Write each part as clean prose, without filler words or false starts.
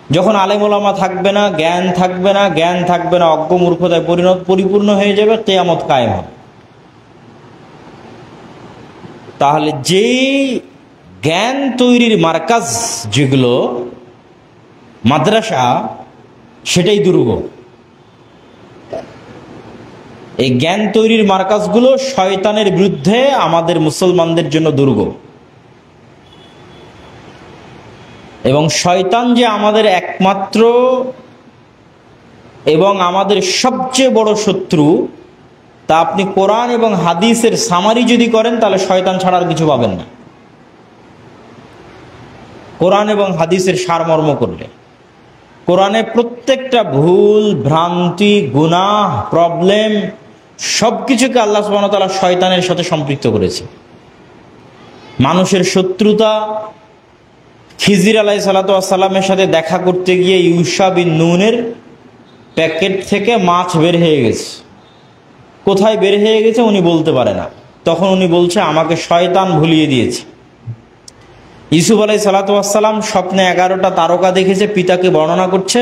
যখন আলেম ওলামা থাকবে না, জ্ঞান থাকবে না, জ্ঞান থাকবে না, অজ্ঞ মূর্খতায় পরিপূর্ণ হয়ে যাবে, কিয়ামত কায়েম হবে। তাহলে যেই জ্ঞান তৈরির মার্কাজ যেগুলো মাদ্রাসা, সেটাই দুর্গ। এই জ্ঞান তৈরির মার্কাজগুলো শয়তানের বিরুদ্ধে আমাদের মুসলমানদের জন্য দুর্গ। এবং শয়তান যে আমাদের একমাত্র এবং আমাদের সবচেয়ে বড় শত্রু, তা আপনি কোরআন এবং হাদিসের সামারি যদি করেন তাহলে শয়তান ছাড়া আর কিছু পাবেন না। কোরআন এবং হাদিসের সারমর্ম করলে কোরআনে প্রত্যেকটা ভুল, ভ্রান্তি, গুনাহ, প্রবলেম সবকিছুকে আল্লাহ সুবহানাহু ওয়া তাআলা শয়তানের সাথে সম্পৃক্ত করেছে। মানুষের শত্রুতা, খিজির আলাইহিস সালাতু ওয়াস সালামের সাথে দেখা করতে গিয়ে ইউশা বিন নুনের প্যাকেট থেকে মাছ বের হয়ে গেছে। কোথায় বের হয়ে গেছে উনি বলতে পারে না। তখন উনি বলছে, আমাকে শয়তান ভুলিয়ে দিয়েছে। ইউসুফ আলাইহিস সালাতু ওয়াস সালাম স্বপ্নে 11টা তারকা দেখেছে, পিতাকে বর্ণনা করছে।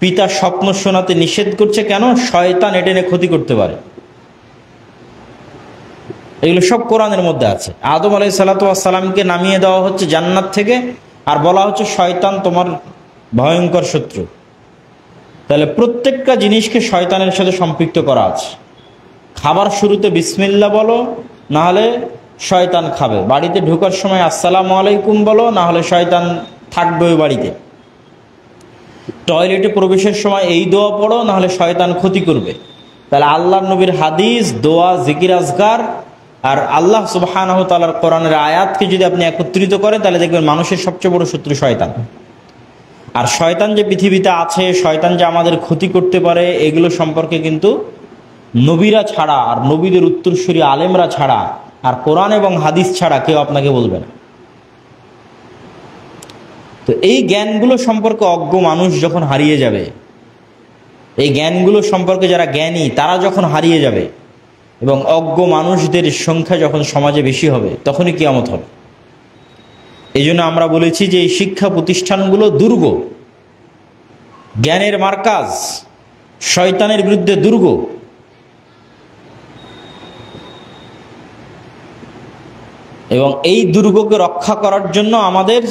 পিতা স্বপ্ন শোনাতে নিষেধ করছে, কেন? শয়তান এটা নিয়ে ক্ষতি করতে পারে। এগুলো সব কোরআনের মধ্যে আছে। আদম আলাইহিস সালাতু ওয়াস সালামকে নামিয়ে দেওয়া হচ্ছে জান্নাত থেকে, আর বলা হচ্ছে শয়তান তোমার ভয়ঙ্কর শত্রু। তাহলে প্রত্যেকটা জিনিসকে শয়তানের সাথে সম্পৃক্ত করা আছে। খাবার শুরুতে বিসমিল্লাহ বলো, না হলে শয়তান খাবে। বাড়িতে ঢোকার সময় আসসালামু আলাইকুম বলো, না হলে শয়তান থাকবে ওই বাড়িতে। টয়লেটে প্রবেশের সময় এই দোয়া পড়ো, না হলে শয়তান ক্ষতি করবে। তাহলে আল্লাহর নবীর হাদিস, দোয়া, জিকির, আজকার আর আল্লাহ সুবহানাহু ওয়া তাআলার কোরআনের আয়াতকে যদি আপনি একত্রিত করেন, তাহলে দেখবেন মানুষের সবচেয়ে বড় শত্রু শয়তান। আর শয়তান যে পৃথিবীতে আছে, শয়তান যে আমাদের ক্ষতি করতে পারে, এগুলো সম্পর্কে কিন্তু নবীরা ছাড়া আর নবীদের উত্তরসূরি আলেমরা ছাড়া আর কোরআন এবং হাদিস ছাড়া কেউ আপনাকে বলবে না। তো এই জ্ঞানগুলো সম্পর্কে অজ্ঞ মানুষ যখন হারিয়ে যাবে, এই জ্ঞানগুলো সম্পর্কে যারা জ্ঞানী তারা যখন হারিয়ে যাবে এবং অজ্ঞ মানুষদের সংখ্যা যখন সমাজে বেশি হবে, তখনই কিয়ামত হবে। এই জন্য আমরা বলেছি যে এই শিক্ষা প্রতিষ্ঠানগুলো দুর্গ, জ্ঞানের মার্কাজ, শয়তানের বিরুদ্ধে দুর্গ। এবং এই দুর্গকে রক্ষা করার জন্য আমাদের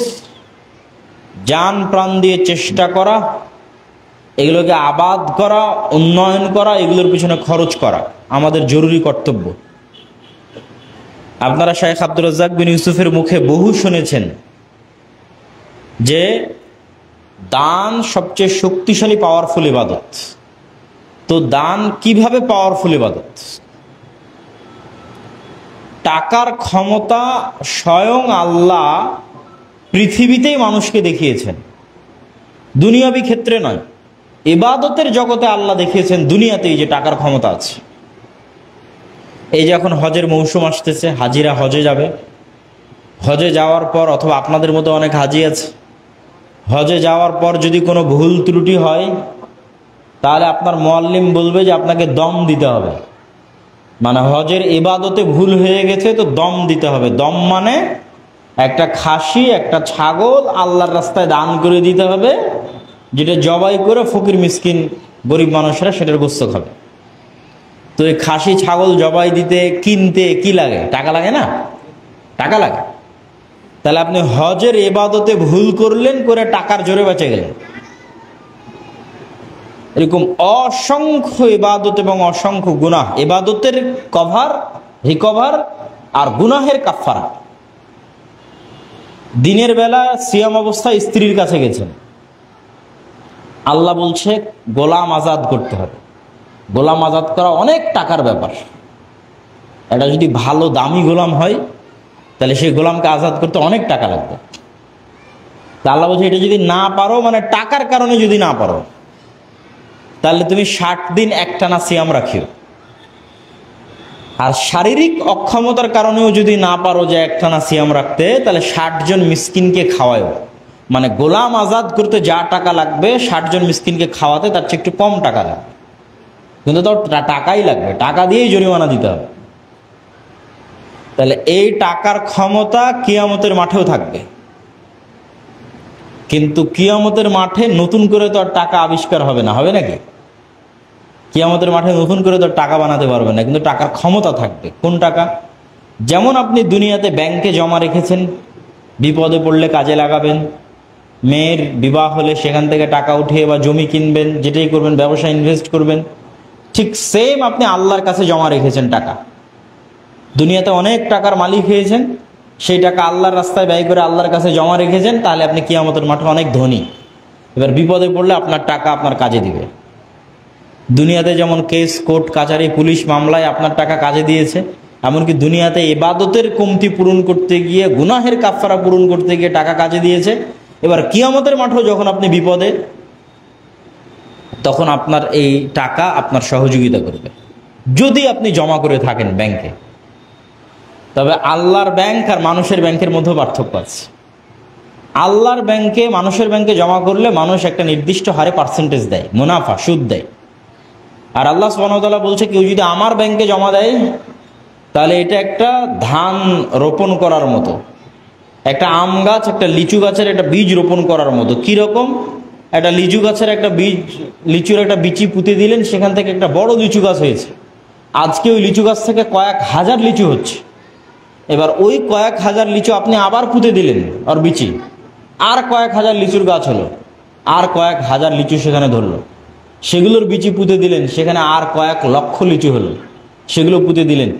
জান প্রাণ দিয়ে চেষ্টা করা, এগুলোকে আবাদ করা, উন্নয়ন করা, এগুলোর পিছনে খরচ করা আমাদের জরুরি কর্তব্য। আপনারা শাইখ আব্দুর রাজ্জাক বিন ইউসুফের মুখে বহু শুনেছেন যে দান সবচেয়ে শক্তিশালী পাওয়ারফুল ইবাদত। তো দান কিভাবে পাওয়ারফুল ইবাদত? টাকার ক্ষমতা স্বয়ং আল্লাহ পৃথিবীতেই মানুষকে দেখিয়েছেন, দুনিয়াবি ক্ষেত্রে নয়। ইবাদতের জগতে আল্লাহ দেখিয়েছেন দুনিয়াতেই যে টাকার ক্ষমতা আছে। এই যে এখন হজের মৌসুম আসতেছে, হাজিরা হজে যাবে। হজে যাওয়ার পর, অথবা আপনাদের মতো অনেক হাজি আছে, হজে যাওয়ার পর যদি কোনো ভুল ত্রুটি হয়, তাহলে আপনার মুআল্লিম বলবে যে আপনাকে দম দিতে হবে। মানে হজের ইবাদতে ভুল হয়ে গেছে তো দম দিতে হবে। দম মানে একটা খাসি, একটা ছাগল আল্লাহর রাস্তায় দান করে দিতে হবে, যেটা জবাই করে ফকির মিসকিন গরিব মানুষরা সেটার গোস্ত খাবে। তো এই খাসি ছাগল জবাই দিতে, কিনতে কি লাগে? টাকা লাগে না? টাকা লাগে। তাহলে আপনি হজের ইবাদতে ভুল করলেন, করে টাকার জোরে বেঁচে গেলেন। এরকম অসংখ্য ইবাদত এবং অসংখ্য গুনাহ, ইবাদতের কভার, রিকভার, আর গুনাহের কাফারা। দিনের বেলা সিয়াম অবস্থায় স্ত্রীর কাছে গেছেন, আল্লাহ বলছে গোলাম আজাদ করতে হবে। গোলাম আজাদ করা অনেক টাকার ব্যাপার। এটা যদি ভালো দামি গোলাম হয়, তাহলে সেই গোলামকে আজাদ করতে অনেক টাকা লাগবে। তা আল্লাহ বলছে এটা যদি না পারো, মানে টাকার কারণে যদি না পারো, তাহলে তুমি 60 দিন একটানা সিয়াম রাখিও। আর শারীরিক অক্ষমতার কারণেও যদি না পারো যে একটানা সিয়াম রাখতে, তাহলে 60 জন মিসকিনকে খাওয়াও। মানে গোলাম আজাদ করতে যা টাকা লাগবে 60 জন মিসকিনকে খাওয়াতে তার চেয়ে একটু কম টাকা লাগবে, কিন্তু তাও টাকাই লাগবে, টাকা দিয়েই জরিমানা দিতে হবে। তাহলে এই টাকার ক্ষমতা কিয়ামতের মাঠেও থাকবে। কিন্তু কিয়ামতের মাঠে নতুন করে তো আর টাকা আবিষ্কার হবে না, হবে নাকি? কিয়ামতের মাঠে নতুন করে তো টাকা বানাতে পারবে না, কিন্তু টাকার ক্ষমতা থাকবে। কোন টাকা? যেমন আপনি দুনিয়াতে ব্যাংকে জমা রেখেছেন, বিপদে পড়লে কাজে লাগাবেন, মেয়ের বিবাহ হলে সেখান থেকে টাকা উঠিয়ে বা জমি কিনবেন, যেটাই করবেন, ব্যবসায় ইনভেস্ট করবেন, ঠিক সেম আপনি আল্লাহর কাছে জমা রেখেছেন টাকা। দুনিয়াতে অনেক টাকার মালিক হয়েছেন, সেই টাকা আল্লাহর রাস্তায় ব্যয় করে আল্লাহর কাছে জমা রেখেছেন, তাহলে আপনি কিয়ামতের মাঠে অনেক ধনী। এবার বিপদে পড়লে আপনার টাকা আপনার কাজে দিবে। দুনিয়াতে যেমন কেস, কোর্ট, কাচারি, পুলিশ মামলায় আপনার টাকা কাজে দিয়েছে, এমনকি দুনিয়াতে ইবাদতের কমতি পূরণ করতে গিয়ে, গুনাহের কাফারা পূরণ করতে গিয়ে টাকা কাজে দিয়েছে। এবার কিয়ামতের মাঠেও যখন আপনি বিপদে, তখন আপনার এই টাকা আপনার সহযোগিতা করবে, যদি আপনি জমা করে থাকেন ব্যাংকে। তবে আল্লাহর ব্যাংক আর মানুষের ব্যাংকের মধ্যে পার্থক্য আছে। আল্লাহর ব্যাংকে, মানুষের ব্যাংকে জমা করলে মানুষ একটা নির্দিষ্ট হারে পার্সেন্টেজ দেয়, মুনাফা, সুদ দেয়। আর আল্লাহ সুবহানাহু ওয়া তাআলা বলছে, কেউ যদি আমার ব্যাংকে জমা দেয়, তাহলে এটা একটা ধান রোপণ করার মতো, একটা আম গাছ, একটা লিচু গাছের একটা বীজ রোপণ করার মতো। কীরকম? একটা লিচু গাছের একটা বীজ, লিচুর একটা বিচি পুঁতে দিলেন, সেখান থেকে একটা বড় লিচু গাছ হয়েছে। আজকে ওই লিচু গাছ থেকে কয়েক হাজার লিচু হচ্ছে। এবার ওই কয়েক হাজার লিচু আপনি আবার পুঁতে দিলেন আর বিচি, আর কয়েক হাজার লিচুর গাছ হলো, আর কয়েক হাজার লিচু সেখানে ধরলো। সেগুলোর বিচি পুঁতে দিলেন, সেখানে আর কয়েক লক্ষ লিচু হলো, সেগুলো পুঁতে দিলেন।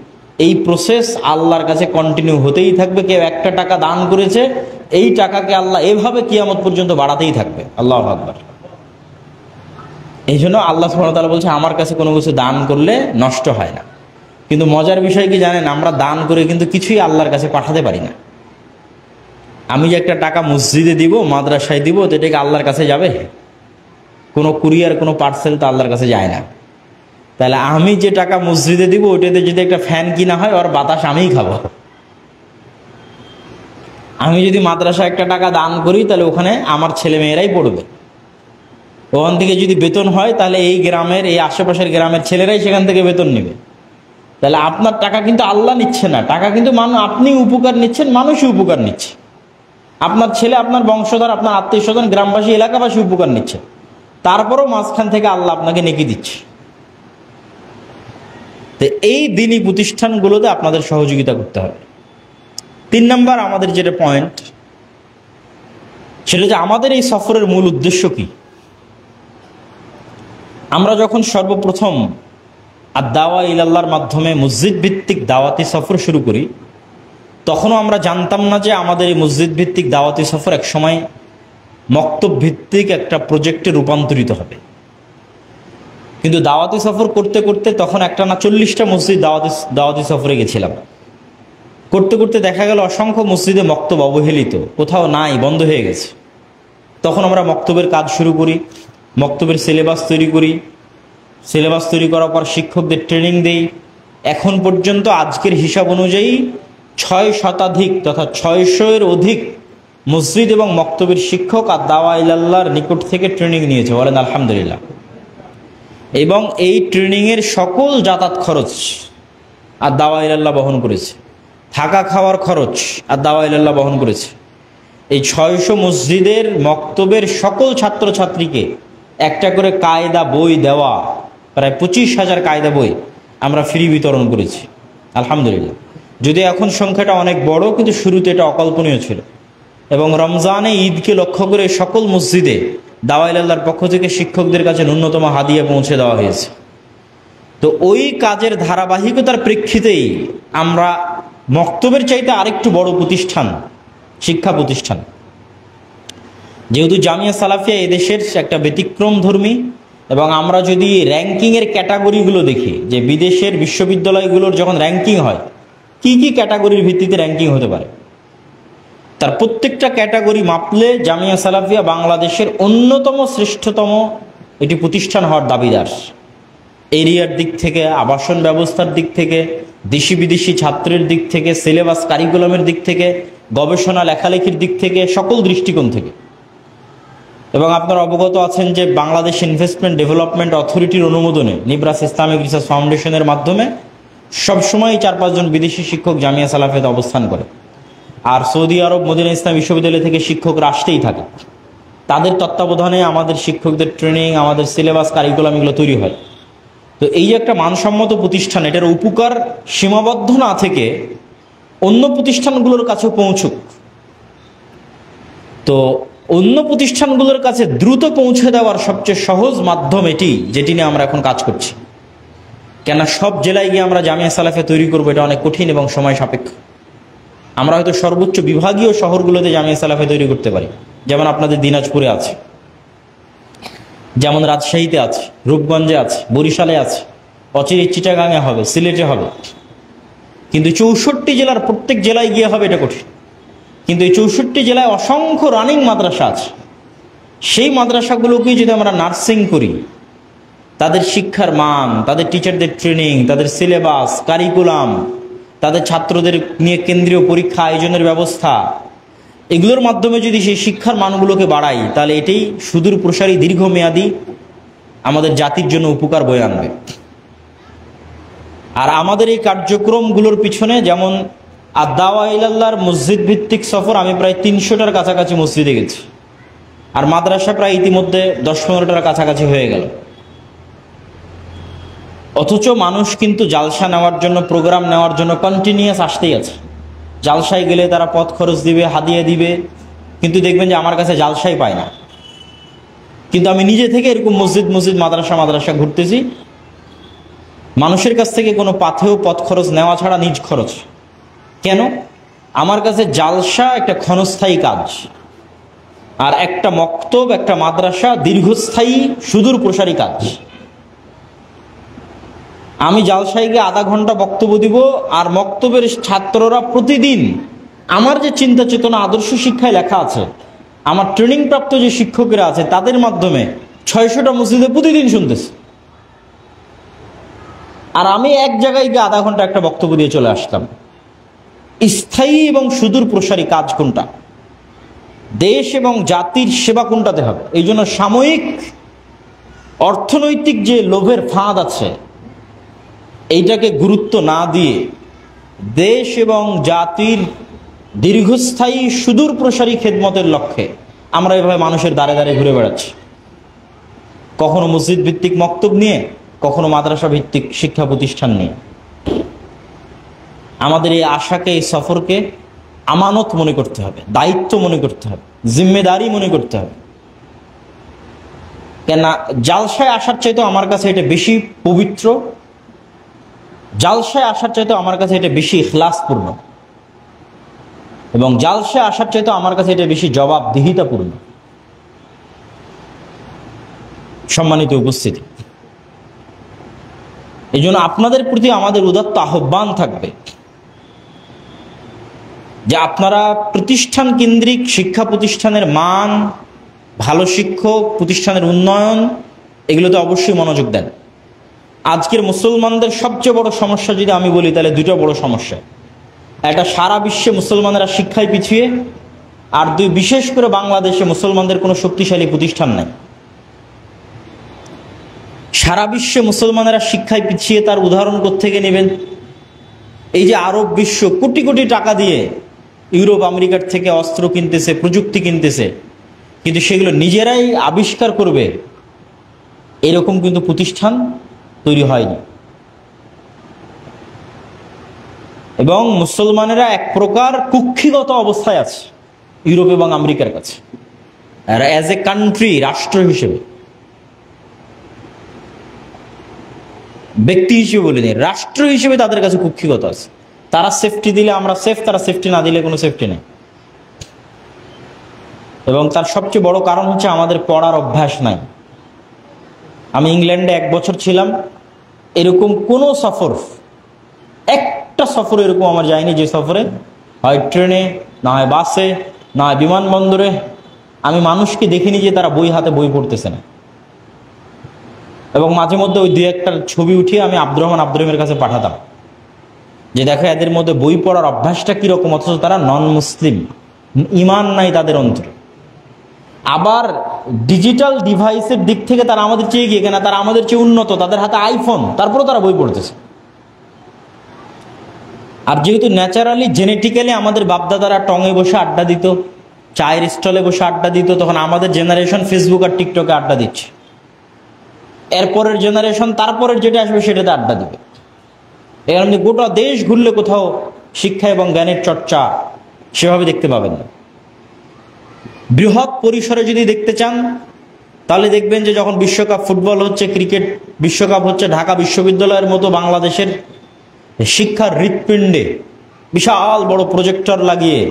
এই প্রসেস আল্লাহর কাছে কন্টিনিউ হতেই থাকবে। কেউ একটা টাকা দান করেছে, এই টাকাকে আল্লাহ এভাবে কিয়ামত পর্যন্ত বাড়াতেই থাকবে। আল্লাহু আকবার। এই জন্য আল্লাহ সুবহানাহু ওয়া তাআলা বলছে, আমার কাছে কোনো কিছু দান করলে নষ্ট হয় না। কিন্তু মজার বিষয় কি জানেন? আমরা দান করে কিন্তু কিছুই আল্লাহর কাছে পাঠাতে পারি না। আমি যে একটা টাকা মসজিদে দিব, মাদ্রাসায় দিব, তো এটাকে আল্লাহর কাছে যাবে? কোনো কুরিয়ার, কোনো পার্সেল তো আল্লাহর কাছে যায় না। তাহলে আমি যে টাকা মসজিদে দিব, ওইটাতে যদি একটা ফ্যান কিনা হয়, ওর বাতাস আমিই খাবো। আমি যদি মাদ্রাসায় একটা টাকা দান করি, তাহলে ওখানে আমার ছেলে মেয়েরাই পড়বে। ওখান থেকে যদি বেতন হয়, তাহলে এই গ্রামের, এই আশেপাশের গ্রামের ছেলেরাই সেখান থেকে বেতন নেবে। তাহলে আপনার টাকা কিন্তু আল্লাহ নিচ্ছে না, টাকা কিন্তু আপনি উপকার নিচ্ছেন, মানুষই উপকার নিচ্ছে। আপনার ছেলে, আপনার বংশধর, আপনার আত্মীয় স্বজন, গ্রামবাসী, এলাকাবাসী উপকার নিচ্ছে। তারপরেও মাঝখান থেকে আল্লাহ আপনাকে নেকি দিচ্ছে। তো এই দিনী প্রতিষ্ঠানগুলোতে আপনাদের সহযোগিতা করতে হবে। 3 নম্বর আমাদের যেটা পয়েন্ট, সেটা যে আমাদের এই সফরের মূল উদ্দেশ্য কি। আমরা যখন সর্বপ্রথম আদ-দাওয়া ইলাল্লাহর মাধ্যমে মসজিদ ভিত্তিক দাওয়াতি সফর শুরু করি, তখনও আমরা জানতাম না যে আমাদের এই মসজিদ ভিত্তিক দাওয়াতি সফর একসময় মক্তব ভিত্তিক একটা প্রজেক্টে রূপান্তরিত হবে। কিন্তু দাওয়াতি সফর করতে করতে তখন একটা না 40টা মসজিদ দাওয়াতি সফরে গেছিলাম। করতে করতে দেখা গেল অসংখ্য মসজিদে মক্তব অবহেলিত, কোথাও নাই, বন্ধ হয়ে গেছে। তখন আমরা মক্তবের কাজ শুরু করি, মক্তবের সিলেবাস তৈরি করি। সিলেবাস তৈরি করার পর শিক্ষকদের ট্রেনিং দেই। এখন পর্যন্ত আজকের হিসাব অনুযায়ী 6 শতাধিক তথা 600-এর অধিক মসজিদ এবং মক্তবের শিক্ষক আর দাওয়া ইলাল্লাহর নিকট থেকে ট্রেনিং নিয়েছে, বলেন আলহামদুলিল্লাহ। এবং এই ট্রেনিংয়ের সকল যাতায়াত খরচ আর দাওয়া ইলাল্লাহ বহন করেছে, থাকা খাওয়ার খরচ আর দাওয়া ইলাল্লাহ বহন করেছে। এই 600 মসজিদের মক্তবের সকল ছাত্রছাত্রীকে একটা করে কায়দা বই দেওয়া, প্রায় 25,000 কায়দা বই আমরা ফ্রি বিতরণ করেছি আলহামদুলিল্লাহ। যদিও এখন সংখ্যাটা অনেক বড়, কিন্তু শুরুতে এটা অকল্পনীয় ছিল। এবং রমজানে, ঈদকে লক্ষ্য করে সকল মসজিদে দাওয়া ইলাল্লাহর পক্ষ থেকে শিক্ষকদের কাছে ন্যূনতম হাদিয়া পৌঁছে দেওয়া হয়েছে। তো ওই কাজের ধারাবাহিকতার প্রেক্ষিতেই আমরা মক্তবের চাইতে আরেকটু বড় প্রতিষ্ঠান, শিক্ষা প্রতিষ্ঠান, যেহেতু জামিয়া সালাফিয়া এদেশের একটা ব্যতিক্রম ধর্মী, এবং আমরা যদি র্যাঙ্কিংয়ের ক্যাটাগরিগুলো দেখি, যে বিদেশের বিশ্ববিদ্যালয়গুলোর যখন র্যাঙ্কিং হয়, কি কি ক্যাটাগরির ভিত্তিতে র্যাঙ্কিং হতে পারে, তার প্রত্যেকটা ক্যাটাগরি মাপলে জামিয়া সালাফিয়া বাংলাদেশের অন্যতম শ্রেষ্ঠতম এটি প্রতিষ্ঠান হওয়ার দাবিদার। এরিয়ার দিক থেকে, আবাসন ব্যবস্থার দিক থেকে, দেশি বিদেশি ছাত্রের দিক থেকে, সিলেবাস কারিকুলামের দিক থেকে, গবেষণা লেখালেখির দিক থেকে, সকল দৃষ্টিকোণ থেকে। এবং আপনারা অবগত আছেন যে বাংলাদেশ ইনভেস্টমেন্ট ডেভেলপমেন্ট অথরিটির অনুমোদনে নিব্রাস ইসলামিক রিসার্চ ফাউন্ডেশনের মাধ্যমে সবসময় 4-5 জন বিদেশি শিক্ষক জামিয়া সালাফিয়াতে অবস্থান করে। আর সৌদি আরব মদিনা ইসলাম বিশ্ববিদ্যালয় থেকে শিক্ষকরা আসতেই থাকে। তাদের তত্ত্বাবধানে আমাদের শিক্ষকদের ট্রেনিং, আমাদের সিলেবাস, কারিকুলাম এগুলো তৈরি হয়। তো এই যে একটা মানসম্মত প্রতিষ্ঠান, এটার উপকার সীমাবদ্ধ না থেকে অন্য প্রতিষ্ঠানগুলোর কাছে পৌঁছুক। তো অন্য প্রতিষ্ঠানগুলোর কাছে দ্রুত পৌঁছে দেওয়ার সবচেয়ে সহজ মাধ্যম এটি, যেটি নিয়ে আমরা এখন কাজ করছি। কেন সব জেলায় গিয়ে আমরা জামিয়া সালাফে তৈরি করবো, এটা অনেক কঠিন এবং সময় সাপেক্ষ। আমরা হয়তো সর্বোচ্চ বিভাগীয় শহরগুলোতে জামিয়া সালাফে তৈরি করতে পারি, যেমন আপনাদের দিনাজপুরে আছে, যেমন রাজশাহীতে আছে, রূপগঞ্জে আছে, বরিশালে আছে, অচিরে চিটাগাঙে হবে, সিলেটে হবে। কিন্তু 64 জেলার প্রত্যেক জেলায় গিয়ে হবে, এটা কঠিন। কিন্তু এই 64 জেলায় অসংখ্য রানিং মাদ্রাসা আছে। সেই মাদ্রাসাগুলোকেই যদি আমরা নার্সিং করি, তাদের শিক্ষার মান, তাদের টিচারদের ট্রেনিং, তাদের সিলেবাস, কারিকুলাম, তাদের ছাত্রদের নিয়ে কেন্দ্রীয় পরীক্ষা আয়োজনের ব্যবস্থা, এগুলোর মাধ্যমে যদি সেই শিক্ষার মানগুলোকে বাড়াই, তাহলে এটাই সুদূর প্রসারী, দীর্ঘমেয়াদী আমাদের জাতির জন্য উপকার বয়ে আনবে। আর আমাদের এই কার্যক্রমগুলোর পিছনে, যেমন আদ-দাওয়া ইলাল্লাহর মসজিদ ভিত্তিক সফর, আমি প্রায় 300টার কাছাকাছি মসজিদে গেছি, আর মাদ্রাসা প্রায় ইতিমধ্যে 10-15টার কাছাকাছি হয়ে গেল। অথচ মানুষ কিন্তু জালসা নেওয়ার জন্য, প্রোগ্রাম নেওয়ার জন্য কন্টিনিউয়াস আসতেই আছে। জালসায় গেলে তারা পথ খরচ দিবে, হাদিয়া দিবে, কিন্তু দেখবেন যে আমার কাছে জালসাই পায় না। কিন্তু আমি নিজে থেকে এরকম মসজিদ মাদ্রাসা ঘুরতেছি, মানুষের কাছ থেকে কোনো পাথেও পথ খরচ নেওয়া ছাড়া নিজ খরচ। কেন? আমার কাছে জালসা একটা ক্ষণস্থায়ী কাজ, আর একটা মক্তব, একটা মাদ্রাসা দীর্ঘস্থায়ী, সুদূর প্রসারী কাজ। আমি জালসায় গিয়ে আধা ঘন্টা বক্তব্য দিব, আর মক্তবের ছাত্ররা প্রতিদিন আমার যে চিন্তা চেতনা, আদর্শ শিক্ষায় লেখা আছে, আমার ট্রেনিং প্রাপ্ত যে শিক্ষকেরা আছে, তাদের মাধ্যমে 600টা মসজিদে প্রতিদিন শুনতেছে। আর আমি এক জায়গায় গিয়ে আধা ঘন্টা একটা বক্তব্য দিয়ে চলে আসতাম। স্থায়ী এবং সুদূর প্রসারী কাজ কোনটা? দেশ এবং জাতির সেবা কোনটাতে হবে? এই জন্য সাময়িক অর্থনৈতিক যে লোভের ফাঁদ আছে, এইটাকে গুরুত্ব না দিয়ে দেশ এবং জাতির দীর্ঘস্থায়ী সুদূর প্রসারী খেদমতের লক্ষ্যে আমরা এভাবে মানুষের দ্বারে দ্বারে ঘুরে বেড়াচ্ছি, কখনো মসজিদ ভিত্তিক মক্তব নিয়ে, কখনো মাদ্রাসা ভিত্তিক শিক্ষা প্রতিষ্ঠান নিয়ে। আমাদের এই আশাকে, এই সফরকে আমানত মনে করতে হবে, দায়িত্ব মনে করতে হবে, জিম্মেদারি মনে করতে হবে। কেন জালসায় আসার চাইতে আমার কাছে এটা বেশি পবিত্র, জালসায় আসার চাইতে আমার কাছে এটা বেশি ইখলাসপূর্ণ, এবং জালসায় আসার চাইতে আমার কাছে এটা বেশি জবাবদিহিতাপূর্ণ। সম্মানিত উপস্থিতি, এই জন্য আপনাদের প্রতি আমাদের উদাত্ত আহ্বান থাকবে যে আপনারা প্রতিষ্ঠান কেন্দ্রিক শিক্ষা প্রতিষ্ঠানের মান, ভালো শিক্ষক, প্রতিষ্ঠানের উন্নয়ন, এগুলোতে অবশ্যই মনোযোগ দেন। আজকের মুসলমানদের সবচেয়ে বড় সমস্যা যদি আমি বলি, তাহলে দুটো বড় সমস্যা। একটা, সারা বিশ্বে মুসলমানেরা শিক্ষায় পিছিয়ে, আর দুই, বিশেষ করে বাংলাদেশে মুসলমানদের কোনো শক্তিশালী প্রতিষ্ঠান নাই। সারা বিশ্বে মুসলমানেরা শিক্ষায় পিছিয়ে, তার উদাহরণ কোত্থেকে নেবেন? এই যে আরব বিশ্ব কোটি কোটি টাকা দিয়ে ইউরোপ আমেরিকার থেকে অস্ত্র কিনতেছে, প্রযুক্তি কিনতেছে, কিন্তু সেগুলো নিজেরাই আবিষ্কার করবে এরকম কিন্তু প্রতিষ্ঠান তৈরি হয়নি। এবং মুসলমানেরা এক প্রকার কুক্ষিগত অবস্থায় আছে ইউরোপ এবং আমেরিকার কাছে, আর অ্যাজ এ কান্ট্রি, রাষ্ট্র হিসেবে, ব্যক্তি হিসেবে বলে নেই, রাষ্ট্র হিসেবে তাদের কাছে কুক্ষিগত আছে। তারা সেফটি দিলে আমরা সেফ, তারা সেফটি না দিলে কোনো সেফটি নেই। এবং তার সবচেয়ে বড় কারণ হচ্ছে আমাদের পড়ার অভ্যাস নাই। আমি ইংল্যান্ডে 1 বছর ছিলাম, এরকম কোনো সফর, একটা সফর এরকম আমার যায়নি যে সফরে হয় ট্রেনে, না হয় বাসে, না হয় বিমানবন্দরে আমি মানুষকে দেখিনি যে তারা বই হাতে বই পড়তেছে না। এবং মাঝে মধ্যে ওই 2-1টা ছবি উঠিয়ে আমি আব্দুর রহমানের কাছে পাঠাতাম যে দেখো এদের মধ্যে বই পড়ার অভ্যাসটা কিরকম, অথচ তারা নন মুসলিম, ইমান নাই তাদের অন্তরে। আবার ডিজিটাল ডিভাইসের দিক থেকে তারা আমাদের চেয়ে গিয়ে, কেনা তারা আমাদের চেয়ে উন্নত, তাদের হাতে আইফোন, তারপরে তারা বই পড়তেছে। আর যেহেতু ন্যাচারালি, জেনেটিক্যালি আমাদের বাপদাদারা টঙে বসে আড্ডা দিত, চায়ের স্টলে বসে আড্ডা দিত, তখন আমাদের জেনারেশন ফেসবুক আর টিকটকে আড্ডা দিচ্ছে। এরপরের জেনারেশন তারপরের যেটা আসবে সেটাতে আড্ডা দিবে। এই কারণে গোটা দেশ ঘুরলে কোথাও শিক্ষা এবং জ্ঞানের চর্চা সেভাবে দেখতে পাবেন না। বৃহৎ পরিসরে যদি দেখতে চান তাহলে দেখবেন যে যখন বিশ্বকাপ ফুটবল হচ্ছে, ক্রিকেট বিশ্বকাপ হচ্ছে, ঢাকা বিশ্ববিদ্যালয়ের মতো বাংলাদেশের শিক্ষার হৃৎপিণ্ডে বিশাল বড় প্রজেক্টর লাগিয়ে,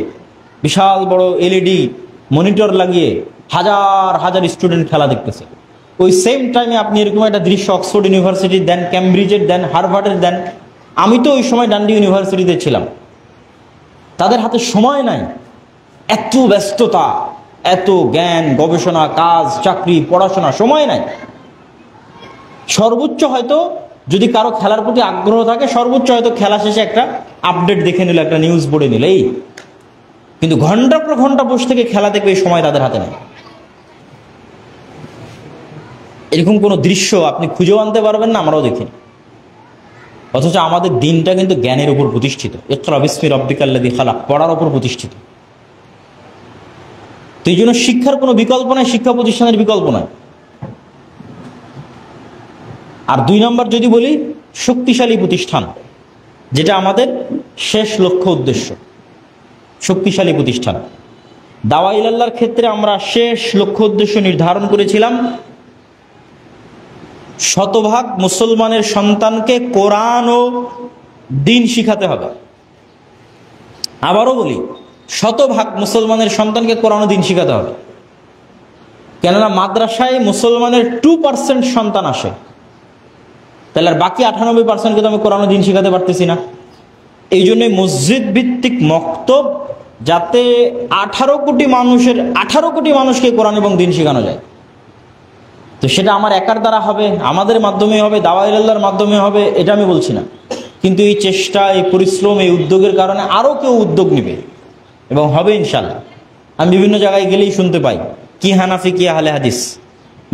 বিশাল বড় এলইডি মনিটর লাগিয়ে হাজার হাজার স্টুডেন্ট খেলা দেখতেছে। ওই সেম টাইমে আপনি এরকম একটা দৃশ্য অক্সফোর্ড ইউনিভার্সিটির দেন, ক্যামব্রিজের দেন, হার্ভার্ডের দেন। আমি তো ওই সময় ডান্ডি ইউনিভার্সিটিতে ছিলাম। তাদের হাতে সময় নাই, এত ব্যস্ততা, এত জ্ঞান, গবেষণা, কাজ, চাকরি, পড়াশোনা, সময় নাই। সর্বোচ্চ হয়তো যদি কারো খেলার প্রতি আগ্রহ থাকে, সর্বোচ্চ হয়তো খেলা শেষে একটা আপডেট দেখে নিল, একটা নিউজ পড়ে নিল, এই। কিন্তু ঘন্টার পর ঘন্টা বসে থেকে খেলা দেখবে, এই সময় তাদের হাতে নেই। এরকম কোনো দৃশ্য আপনি খুঁজেও আনতে পারবেন না, আমরাও দেখিনি। অথচ আমাদের দিনটা কিন্তু জ্ঞানের উপর প্রতিষ্ঠিত। ইকরা বিসমি রাব্বিকাল্লাযী খালাক, পড়ার উপর প্রতিষ্ঠিত। তো এই জন্য শিক্ষার কোনো বিকল্প নাই, শিক্ষা প্রতিষ্ঠানের বিকল্প নাই। আর 2 নম্বর যদি বলি, শক্তিশালী প্রতিষ্ঠান, যেটা আমাদের শেষ লক্ষ্য উদ্দেশ্য, শক্তিশালী প্রতিষ্ঠান। দাওয়া ইলাল্লাহর ক্ষেত্রে আমরা শেষ লক্ষ্য উদ্দেশ্য নির্ধারণ করেছিলাম, শতভাগ মুসলমানের সন্তানকে কোরআন ও দ্বীন শিখাতে হবে। আবারও বলি, শতভাগ মুসলমানের সন্তানকে কোরআন ও দ্বীন শিখাতে হবে। কেননা মাদ্রাসায় মুসলমানের 2% সন্তান আসে, তাহলে আর বাকি 98%কে তো আমি কোরআন ও দ্বীন শিখাতে পারতেছি না। এই জন্য মসজিদ ভিত্তিক মক্তব, যাতে 18 কোটি মানুষকে কোরআন এবং দ্বীন শেখানো যায়। তো সেটা আমার একার দ্বারা হবে, আমাদের মাধ্যমে হবে, দাওয়া ইলাল্লাহর মাধ্যমে হবে, এটা আমি বলছি না। কিন্তু এই চেষ্টা, এই পরিশ্রম, এই উদ্যোগের কারণে আরও কেউ উদ্যোগ নেবে এবং হবে ইনশাল্লাহ। আমি বিভিন্ন জায়গায় গেলেই শুনতে পাই, কি হানাফি, কি আহলে হাদিস।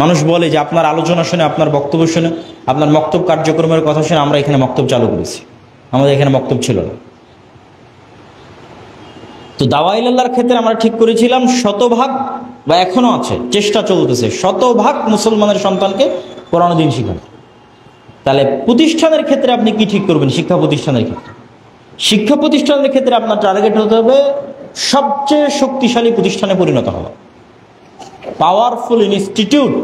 মানুষ বলে যে আপনার আলোচনা শুনে, আপনার বক্তব্য শুনে, আপনার মক্তব কার্যক্রমের কথা শুনে আমরা এখানে মক্তব চালু করেছি, আমাদের এখানে মক্তব ছিল না। তো দাওয়া ইলাল্লাহর ক্ষেত্রে আমরা ঠিক করেছিলাম শতভাগ, বা এখনো আছে, চেষ্টা চলতেছে, শতভাগ মুসলমানের সন্তানকে কোরআন ও দ্বীন শিখানো। তাহলে প্রতিষ্ঠানের ক্ষেত্রে আপনি কি ঠিক করবেন? শিক্ষা প্রতিষ্ঠানের ক্ষেত্রে, শিক্ষা প্রতিষ্ঠানের ক্ষেত্রে আপনার টার্গেট হতে হবে সবচেয়ে শক্তিশালী প্রতিষ্ঠানে পরিণত হওয়া। পাওয়ারফুল ইনস্টিটিউট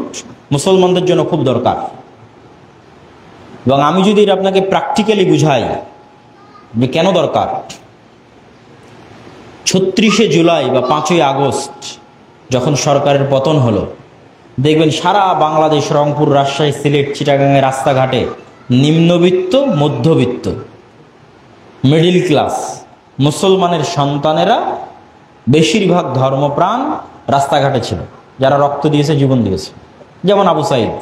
মুসলমানদের জন্য খুব দরকার। এবং আমি যদি এটা আপনাকে প্র্যাকটিক্যালি বুঝাই যে কেন দরকার, 36শে জুলাই বা 5ই আগস্ট যখন সরকারের পতন হলো, দেখবেন সারা বাংলাদেশ, রংপুর, রাজশাহী, সিলেট, চিটাগাংয়ের রাস্তাঘাটে নিম্নবিত্ত, মধ্যবিত্ত, মিডিল ক্লাস মুসলমানের সন্তানেরা বেশিরভাগ ধর্মপ্রাণ রাস্তাঘাটে ছিল, যারা রক্ত দিয়েছে, জীবন দিয়েছে। যেমন আবু সাইদ,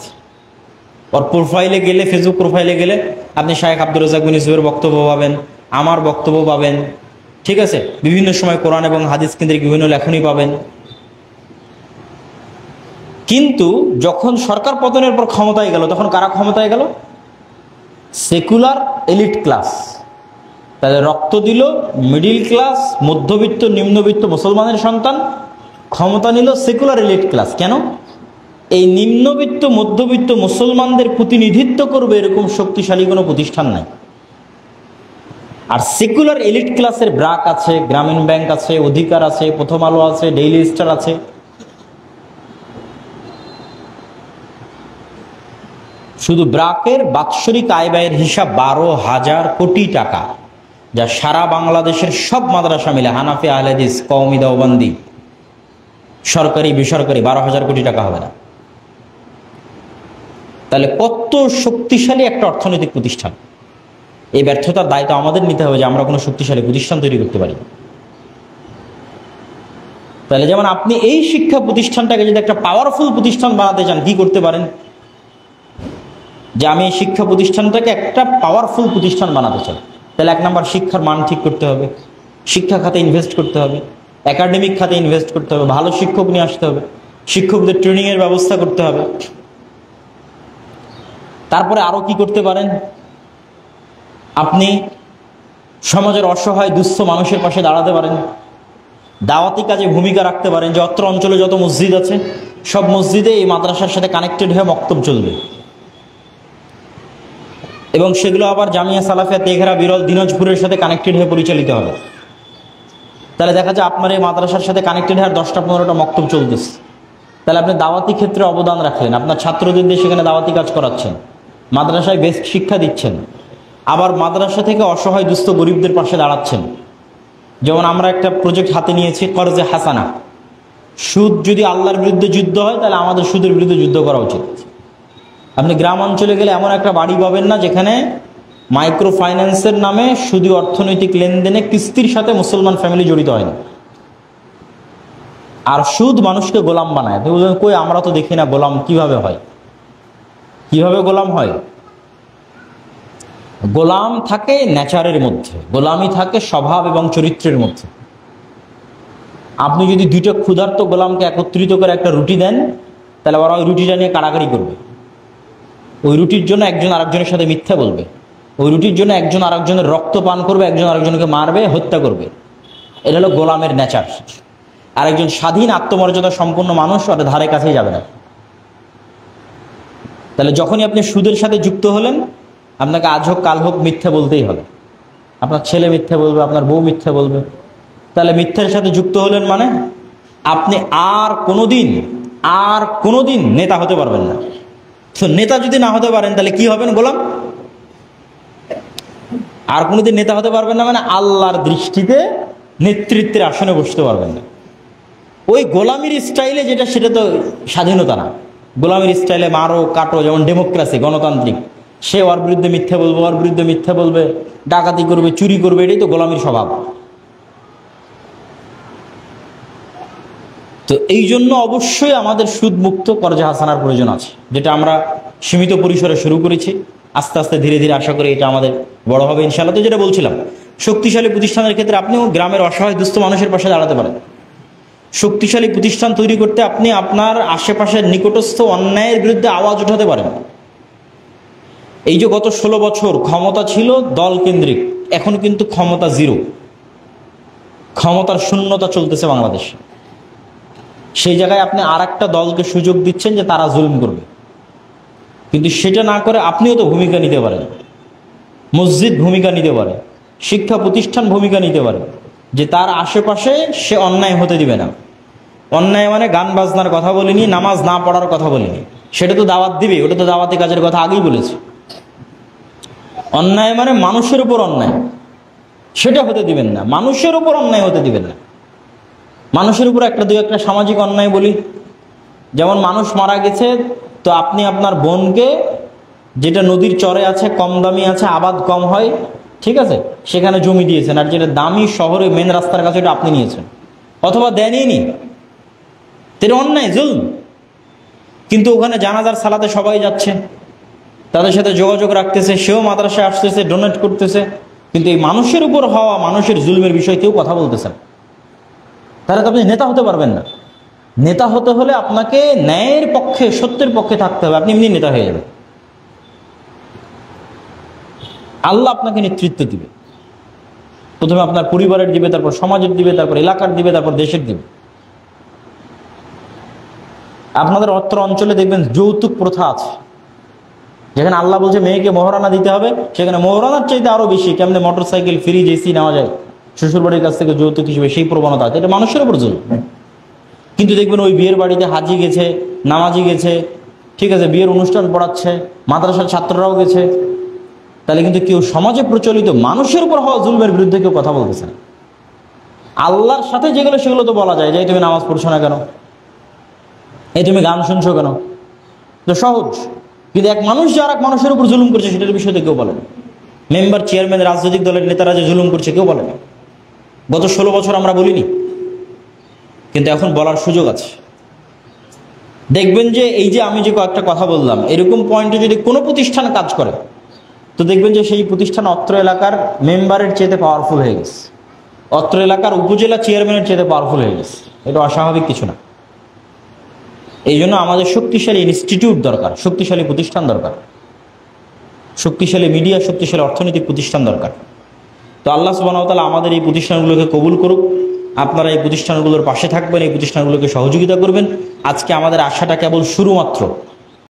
ওর প্রোফাইলে গেলে, ফেসবুক প্রোফাইলে গেলে আপনি শায়েখ আব্দুর রাজ্জাক বিন ইউসুফের বক্তব্য পাবেন, আমার বক্তব্য পাবেন, ঠিক আছে, বিভিন্ন সময় কোরআন এবং হাদিস কেন্দ্রিক বিভিন্ন লেখনী পাবেন। কিন্তু যখন সরকার পতনের পর ক্ষমতায় গেল, তখন কারা ক্ষমতায় গেল? Secular elite class. তাহলে রক্ত দিল মিডিল ক্লাস, মধ্যবিত্ত, নিম্নবিত্ত মুসলমানের সন্তান, ক্ষমতা নিল সেকুলার এলিট ক্লাস। কেন? এই নিম্নবিত্ত, মধ্যবিত্ত মুসলমানদের প্রতিনিধিত্ব করবে এরকম শক্তিশালী কোনো প্রতিষ্ঠান নাই। আর সেকুলার এলিট ক্লাসের ব্র্যাক আছে, গ্রামীণ ব্যাংক আছে, অধিকার আছে, প্রথম আলো আছে, ডেইলি স্টার আছে। শুধু ব্র্যাকের বাৎসরিক আয় ব্যয়ের হিসাব 12,000 কোটি টাকা, যা সারা বাংলাদেশের সব মাদ্রাসা মিলে, হানাফি, আহলে হাদিস, কওমি, দেওবন্দি, সরকারি, বেসরকারি, 12,000 কোটি টাকা হবে না। তাহলে কত শক্তিশালী একটা অর্থনৈতিক প্রতিষ্ঠান। এই ব্যর্থতার দায়িত্ব আমাদের নিতে হবে যে আমরা কোনো শক্তিশালী প্রতিষ্ঠান তৈরি করতে পারি। তাহলে যেমন আপনি এই শিক্ষা প্রতিষ্ঠানটাকে যদি একটা পাওয়ারফুল প্রতিষ্ঠান বানাতে চান, কি করতে পারেন? যে আমি এই শিক্ষা প্রতিষ্ঠানটাকে একটা পাওয়ারফুল প্রতিষ্ঠান বানাতে চাই, তাহলে 1 নম্বর শিক্ষার মান ঠিক করতে হবে, শিক্ষা খাতে ইনভেস্ট করতে হবে, একাডেমিক খাতে ইনভেস্ট করতে হবে, ভালো শিক্ষক নিয়ে আসতে হবে, শিক্ষকদের ট্রেনিংয়ের ব্যবস্থা করতে হবে। তারপরে আরও কি করতে পারেন? আপনি সমাজের অসহায় দুস্থ মানুষের পাশে দাঁড়াতে পারেন। দাওয়াতি কাজে ভূমিকা রাখতে পারেন, যে অত্র অঞ্চলে যত মসজিদ আছে সব মসজিদে এই মাদ্রাসার সাথে কানেক্টেড হয়ে মক্তব চলবে, এবং সেগুলো আবার জামিয়া সালাফিয়া তেঘরা বিরল দিনাজপুরের সাথে কানেক্টেড হয়ে পরিচালিত হবে। তাহলে দেখা যায় আপনার এই মাদ্রাসার সাথে কানেক্টেড হয়ে 10টা-15টা মক্তব চলতেছে। তাহলে আপনি দাওয়াতি ক্ষেত্রে অবদান রাখলেন, আপনার ছাত্রদের দিয়ে সেখানে দাওয়াতি কাজ করাচ্ছেন, মাদ্রাসায় বেস্ট শিক্ষা দিচ্ছেন, আবার মাদ্রাসা থেকে অসহায় দুস্থ গরিবদের পাশে দাঁড়াচ্ছেন। যেমন আমরা একটা প্রজেক্ট হাতে নিয়েছি, কর্জে হাসানা। সুদ যদি আল্লাহর বিরুদ্ধে যুদ্ধ হয়, তাহলে আমাদের সুদের বিরুদ্ধে যুদ্ধ করা উচিত। আপনি গ্রাম অঞ্চলে গেলে এমন একটা বাড়ি পাবেন না যেখানে মাইক্রো ফাইন্যান্সের নামে শুধু অর্থনৈতিক লেনদেনে কিস্তির সাথে মুসলমান ফ্যামিলি জড়িত হয় না। আর সুদ মানুষকে গোলাম বানায়। আপনি বলবেন কই, আমরা তো দেখি না গোলাম কিভাবে হয়। কিভাবে গোলাম হয়? গোলাম থাকে নেচারের মধ্যে, গোলামি থাকে স্বভাব এবং চরিত্রের মধ্যে। আপনি যদি দুইটা ক্ষুধার্ত গোলামকে একত্রিত করে একটা রুটি দেন, তাহলে ওরা ওই রুটিটা নিয়ে কাড়াকাড়ি করবে। ওই রুটির জন্য একজন আরেকজনের সাথে মিথ্যা বলবে, ওই রুটির জন্য একজন আরেকজনের রক্ত পান করবে, একজন আরেকজনকে মারবে, হত্যা করবে। এটা হলো গোলামের নেচার। আর একজন স্বাধীন আত্মমর্যাদা সম্পন্ন মানুষ ওটা ধারে কাছেই যাবে না। তাহলে যখনই আপনি সুদের সাথে যুক্ত হলেন, আপনাকে আজ হোক কাল হোক মিথ্যা বলতেই হবে। আপনার ছেলে মিথ্যা বলবে, আপনার বউ মিথ্যা বলবে। তাহলে মিথ্যার সাথে যুক্ত হলেন মানে আপনি আর কোনোদিন নেতা হতে পারবেন না। তো নেতা যদি না হতে পারেন, তাহলে কি হবেন? গোলাম। আর কোনোদিন নেতা হতে পারবেন না মানে আল্লাহর দৃষ্টিতে নেতৃত্বের আসনে বসতে পারবেন না। ওই গোলামির স্টাইলে যেটা, সেটা তো স্বাধীনতা না। গোলামির স্টাইলে মারো কাটো, যেমন ডেমোক্রেসি, গণতান্ত্রিক। সে ওর বিরুদ্ধে মিথ্যা বলবে, ওর বিরুদ্ধে মিথ্যা বলবে, ডাকাতি করবে, চুরি করবে। এটাই তো গোলামির স্বভাব। তো এই জন্য অবশ্যই আমাদের সুদমুক্ত কর্জে হাসানার প্রয়োজন আছে, যেটা আমরা সীমিত পরিসরে শুরু করেছি। আস্তে আস্তে ধীরে ধীরে আশা করি এটা আমাদের বড় হবে ইনশাআল্লাহ। তো যেটা বলছিলাম, শক্তিশালী প্রতিষ্ঠানের ক্ষেত্রে আপনিও গ্রামের অসহায় দুস্থ মানুষের পাশে দাঁড়াতে পারেন। শক্তিশালী প্রতিষ্ঠান তৈরি করতে আপনি আপনার আশেপাশের নিকটস্থ অন্যায়ের বিরুদ্ধে আওয়াজ উঠাতে পারেন। এই যে গত 16 বছর ক্ষমতা ছিল দল কেন্দ্রিক, এখন কিন্তু ক্ষমতা জিরো, ক্ষমতার শূন্যতা চলতেছে বাংলাদেশে। সেই জায়গায় আপনি আর একটা দলকে সুযোগ দিচ্ছেন যে তারা জুলুম করবে। কিন্তু সেটা না করে আপনিও তো ভূমিকা নিতে পারেন। মসজিদ ভূমিকা নিতে পারে, শিক্ষা প্রতিষ্ঠান ভূমিকা নিতে পারে, যে তার আশেপাশে সে অন্যায় হতে দিবে না। অন্যায় মানে গান বাজনার কথা বলিনি, নামাজ না পড়ার কথা বলিনি, সেটা তো দাওয়াত দিবে, ওটা তো দাওয়াতি কাজের কথা আগেই বলেছি। অন্যায় মানে মানুষের উপর অন্যায়, সেটা হতে দিবেন না। মানুষের উপর অন্যায় হতে দিবেন না। মানুষের উপর দুই একটা সামাজিক অন্যায় বলি, যেমন মানুষ মারা গেছে, তো আপনি আপনার বোনকে, যেটা নদীর চরে আছে, কম দামি আছে, আবাদ কম হয়, ঠিক আছে, সেখানে জমি দিয়েছেন। আর যেটা দামি শহরে মেন রাস্তার কাছে, এটা আপনি নিয়েছেন, অথবা দেনই নি, এটা অন্যায়, জুলম। কিন্তু ওখানে জানাজার সালাতে সবাই যাচ্ছে, তাদের সাথে যোগাযোগ রাখতেছে, সেও মাদ্রাসায় আসতেছে, ডোনেট করতেছে, কিন্তু এই মানুষের উপর হওয়া মানুষের জুলমের বিষয়ে কেউ কথা বলতেছেন। তাহলে তো আপনি নেতা হতে পারবেন না। নেতা হতে হলে আপনাকে ন্যায়ের পক্ষে, সত্যের পক্ষে থাকতে হবে, আপনি এমনি নেতা হয়ে যাবেন। আল্লাহ আপনাকে নেতৃত্ব দিবে। প্রথমে আপনার পরিবারের দিবে, তারপর সমাজের দিবে, তারপর এলাকার দিবে, তারপর দেশের দিবে। আপনাদের অত্র অঞ্চলে দেখবেন যৌতুক প্রথা আছে। যেখানে আল্লাহ বলছে মেয়েকে মহারানা দিতে হবে, সেখানে মহারানার চাইতে আরো বেশি কেমনে মোটরসাইকেল, ফ্রিজ, এসি নেওয়া যায় শ্বশুরবাড়ির কাছ থেকে যৌতুক হিসেবে, সেই প্রবণতা আছে। এটা মানুষের উপর জুলুম। কিন্তু দেখবেন ওই বিয়ের বাড়িতে হাজি গেছে, নামাজি গেছে, ঠিক আছে, বিয়ের অনুষ্ঠান পড়াচ্ছে, মাদ্রাসার ছাত্ররাও গেছে, তাহলে কিন্তু কেউ সমাজে প্রচলিত মানুষের উপর হওয়া জুলমের বিরুদ্ধে কেউ কথা বলতেছে না। আল্লাহর সাথে যেগুলো, সেগুলো তো বলা যায়, যে তুমি নামাজ পড়ছো না কেন, এই তুমি গান শুনছো কেন, তো সহজ। কিন্তু এক মানুষ যে আর এক মানুষের উপর জুলুম করছে, সেটার বিষয়তে কেউ বলে না। মেম্বার, চেয়ারম্যান, রাজনৈতিক দলের নেতারা যে জুলুম করছে, কেউ বলে না। গত 16 বছর আমরা বলিনি, কিন্তু এখন বলার সুযোগ আছে। দেখবেন যে এই যে আমি যে কয়েকটা কথা বললাম, এরকম পয়েন্টে যদি কোনো প্রতিষ্ঠান কাজ করে, তো দেখবেন যে সেই প্রতিষ্ঠান অত্র এলাকার মেম্বারের চেয়ে পাওয়ারফুল হয়ে গেছে, অত্র এলাকার উপজেলা চেয়ারম্যানের চেয়ে পাওয়ারফুল হয়ে গেছে। এটা অস্বাভাবিক কিছু না। এই জন্য আমাদের শক্তিশালী ইনস্টিটিউট দরকার, শক্তিশালী প্রতিষ্ঠান দরকার, শক্তিশালী মিডিয়া, শক্তিশালী অর্থনৈতিক প্রতিষ্ঠান দরকার। তো আল্লাহ সুবহানাহু ওয়া তাআলা আমাদের এই প্রতিষ্ঠানগুলোকে কবুল করুক, আপনারা এই প্রতিষ্ঠানগুলোর পাশে থাকবেন, এই প্রতিষ্ঠানগুলোকে সহযোগিতা করবেন। আজকে আমাদের আশাটা কেবল শুরুমাত্র।